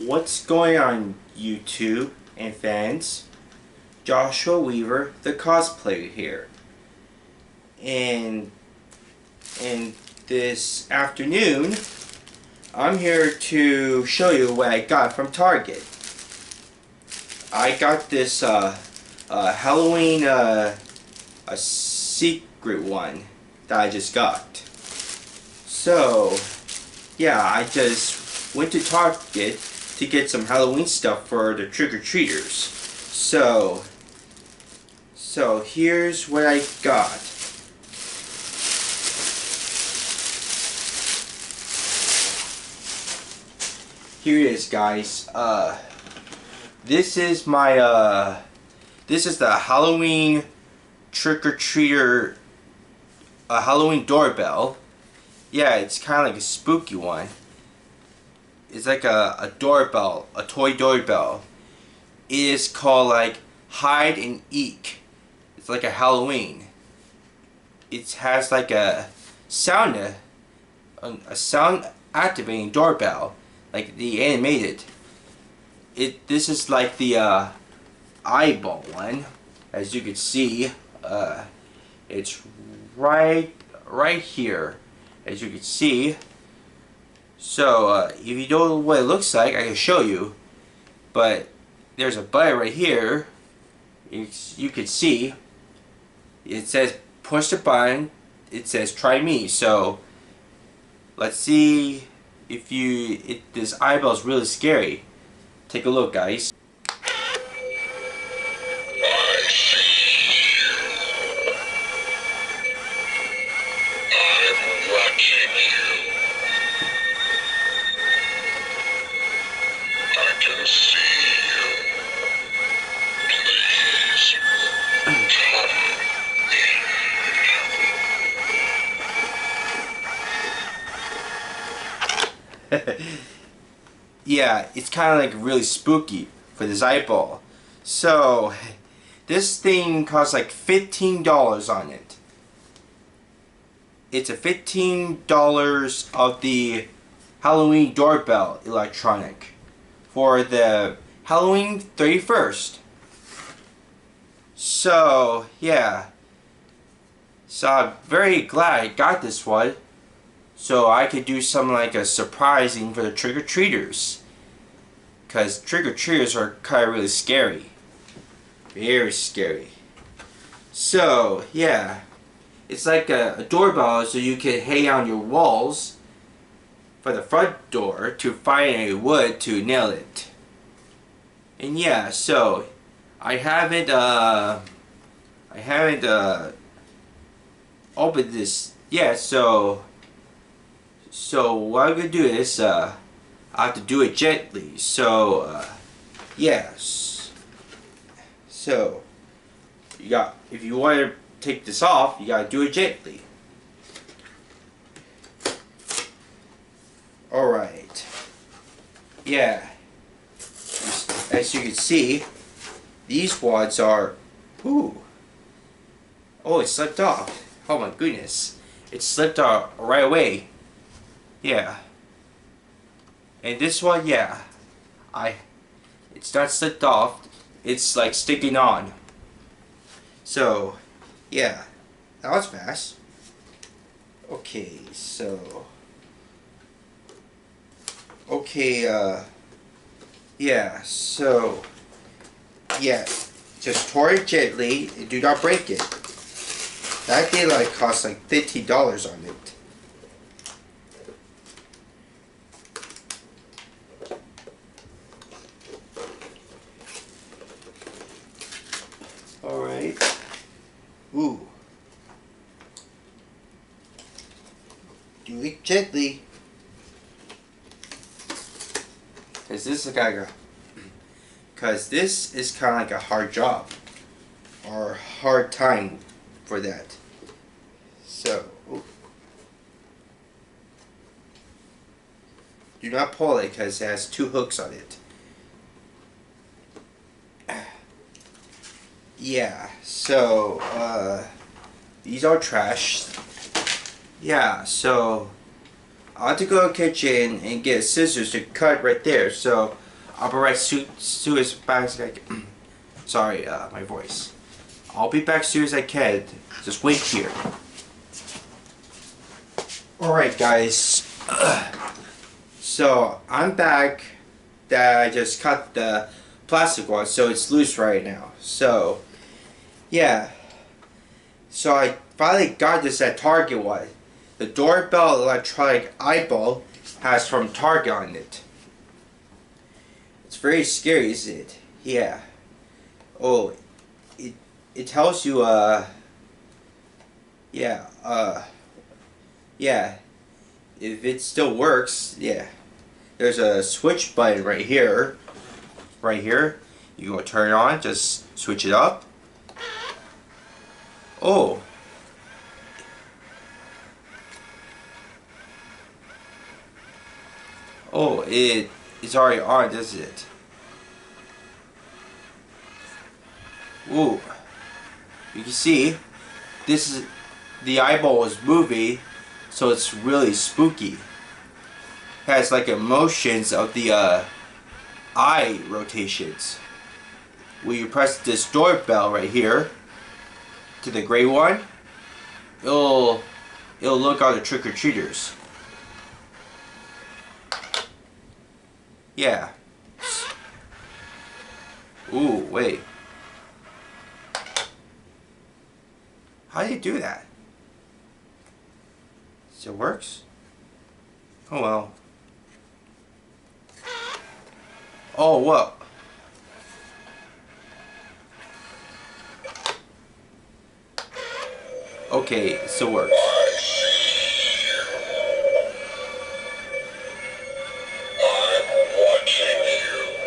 What's going on, YouTube and fans? Joshua Weaver, the cosplayer here. And this afternoon, I'm here to show you what I got from Target. I got this Halloween a secret one that I just got. So yeah, I just went to Target to get some Halloween stuff for the trick-or-treaters. So here's what I got. Here it is, guys. This is my this is the Halloween trick-or-treater Halloween doorbell. Yeah, it's kind of like a spooky one. It's like a doorbell, a toy doorbell. It is called like Hide and Eek. It's like a Halloween. It has like a sound activating doorbell, like the animated. This is like the eyeball one, as you can see. It's right here, as you can see. So if you don't know what it looks like, I can show you. But there's a button right here. You can see. It says push the button. It says try me. So let's see if this eyeball is really scary. Take a look, guys. Yeah, it's kind of like really spooky for this eyeball. So this thing costs like $15 on it. It's a $15 of the Halloween doorbell electronic for the Halloween 31st. So yeah, so I'm very glad I got this one, so I could do something like a surprising for the trick-or-treaters. Because trick-or-treaters are kind of really scary. Very scary. So yeah, it's like a doorbell, so you can hang on your walls for the front door to find any wood to nail it. And yeah, so I haven't opened this yet, so what I'm gonna do is I have to do it gently. So yes. So if you want to take this off, you gotta do it gently. Alright. Yeah. As you can see, these wads are, ooh. Oh, it slipped off. Oh my goodness. It slipped off right away. Yeah. And this one, yeah. It's not slipped off. It's like sticking on. So, yeah. That was fast. Okay, so. Okay, yeah, so. Yeah. Just pour it gently and do not break it. That thing like costs like $50 on it. Alright. Ooh. Do it gently. Because this is kind of like a hard job. Or hard time for that. So. Ooh. Do not pull it because it has 2 hooks on it. Yeah, so these are trash. Yeah, so I have to go to the kitchen and get scissors to cut right there. So I'll be right soon as fast as I can. Sorry, my voice. I'll be back soon as I can. Just wait here. Alright guys. So I'm back. That I just cut the plastic one, so it's loose right now. So yeah. So I finally got this at Target one. The doorbell electronic eyeball has from Target on it. It's very scary, isn't it? Yeah. Oh, it tells you yeah, yeah. If it still works, yeah. There's a switch button right here. Right here. You go turn it on, just switch it up. Oh. Oh, it's already on, isn't it? Ooh. You can see this is the eyeball is moving, so it's really spooky. Has like emotions of the eye rotations. When you press this doorbell right here to the gray one, it'll look at the trick-or-treaters. Yeah. Ooh, wait. How do you do that? It works? Oh well. Oh, what? Okay, it still works.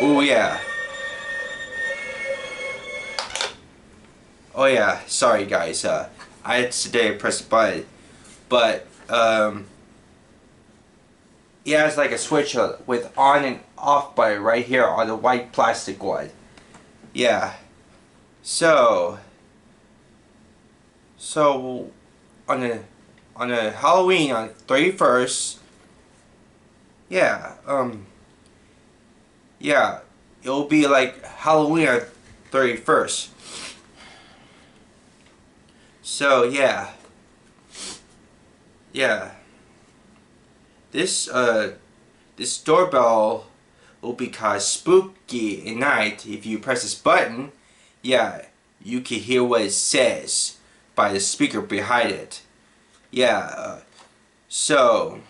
Oh yeah. Oh yeah, sorry guys, I accidentally pressed the button, but yeah, it's like a switch with on and off button right here on the white plastic one. Yeah, so on the Halloween on 31st, yeah, yeah, it'll be like Halloween on 31st. So yeah, this doorbell will be kind of spooky at night. If you press this button, yeah, you can hear what it says by the speaker behind it. Yeah, so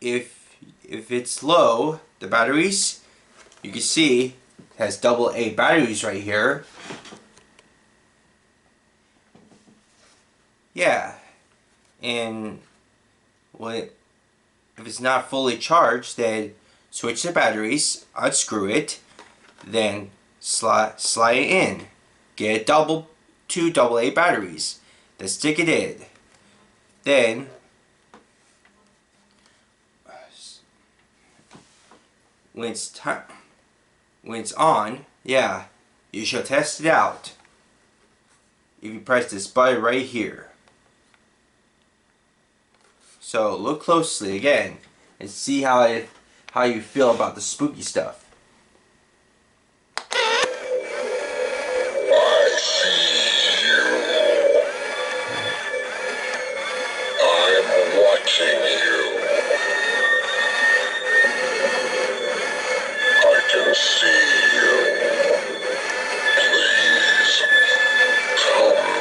if it's low, the batteries, you can see it has AA batteries right here. Yeah, and if it's not fully charged, then switch the batteries, unscrew it, then slide it in. Get two AA batteries, then stick it in. Then when it's on, yeah, you shall test it out. If you press this button right here. So look closely again and see how you feel about the spooky stuff. I see you. I'm watching you. I can see you. Please come in.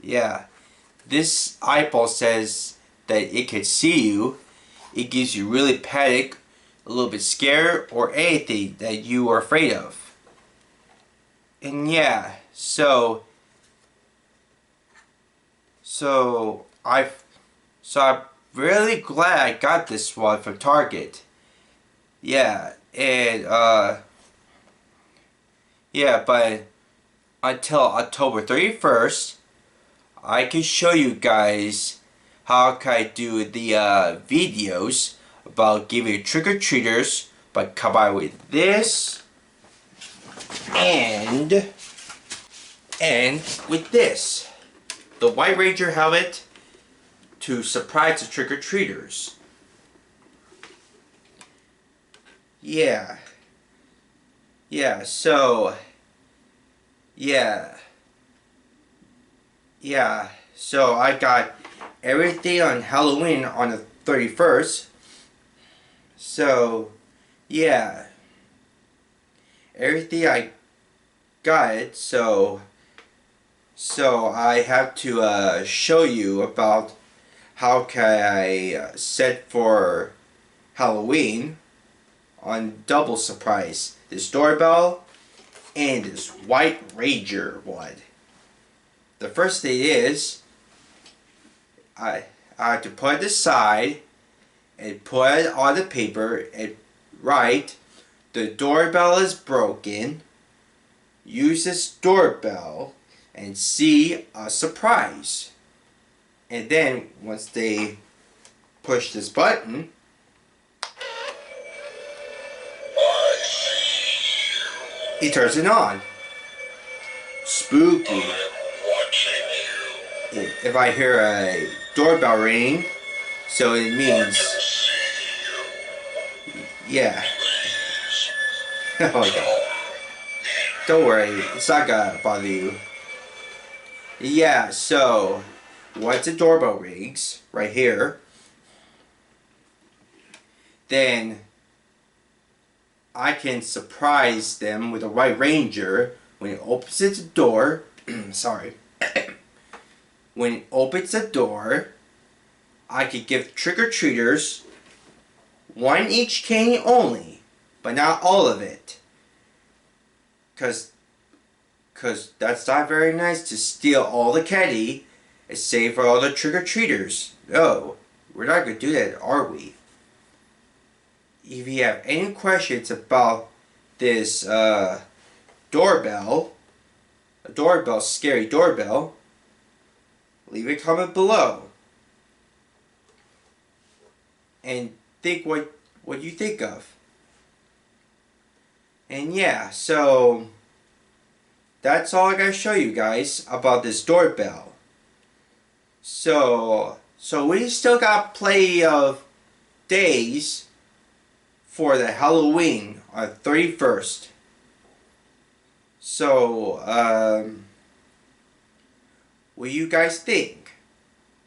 Yeah, this eyeball says that it can see you. It gives you really panic, a little bit scared, or anything that you are afraid of. And yeah, so I'm really glad I got this one from Target. Yeah, and yeah, but until October 31st, I can show you guys how can I do the videos about giving trick-or-treaters by combining with this and And with this, the White Ranger helmet to surprise the trick-or-treaters. Yeah. Yeah, so... Yeah. Yeah, so I got everything on Halloween on the 31st. So, yeah. Everything I got it, so I have to show you about how can I set for Halloween on double surprise. This doorbell and this White Ranger one. The first thing is I have to put it aside and put it on the paper and write the doorbell is broken. Use this doorbell and see a surprise. And then once they push this button, he turns it on. Spooky. If I hear a doorbell ring, so it means, yeah. Oh my god. Don't worry, it's not gonna bother you. Yeah, so once the doorbell rings, right here, then I can surprise them with a White Ranger when it opens its door. Sorry. When it opens the door, I could give trick-or-treaters one each candy only, but not all of it. Cause that's not very nice to steal all the candy and save for all the trick-or-treaters. No, we're not gonna do that, are we? If you have any questions about this doorbell, scary doorbell, leave a comment below. And think what you think of. And yeah, so that's all I gotta show you guys about this doorbell. So we still got plenty of days for the Halloween on 31st. So, what do you guys think?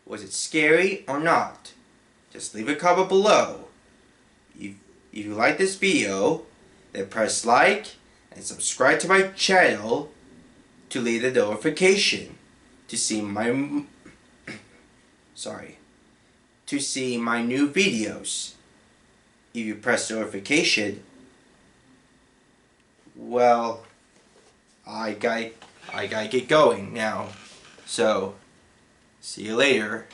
Was it scary or not? Just leave a comment below. If you like this video, then press like and subscribe to my channel to leave the notification to see my new videos. If you press notification, well, I gotta get going now. So, see you later.